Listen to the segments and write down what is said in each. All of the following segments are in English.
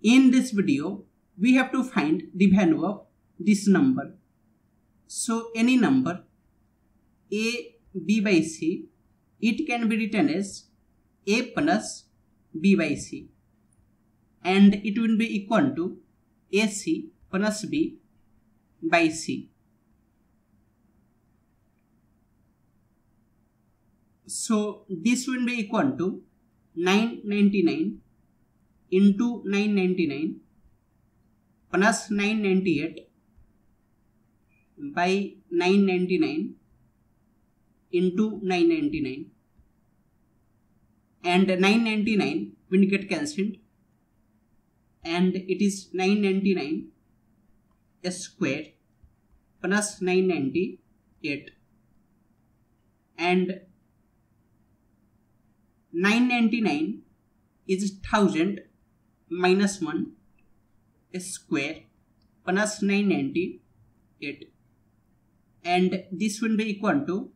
In this video, we have to find the value of this number. So any number a, b by c, it can be written as a plus b by c, and it will be equal to ac plus b by c. So this will be equal to 999 into 999 plus 998 by 999 into 999, and 999 will get cancelled and it is 999 square plus 998, and 999 is 1000 minus 1 square plus 998, and this will be equal to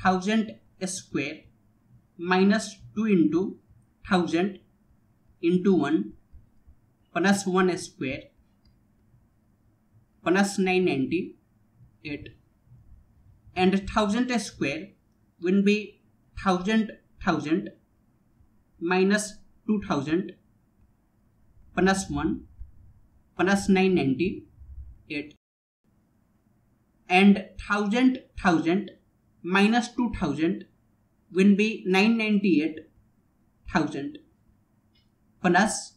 1000 square minus 2 into 1000 into 1 plus 1 square plus 998, and 1000 square will be 1000 minus 2000 plus 1 plus 998, and 1000 minus 2000 will be 998,000 plus,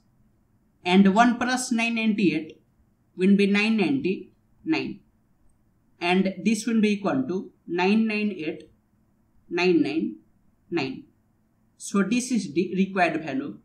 and 1 plus 998 will be 999, and this will be equal to 998,999. So this is the required value.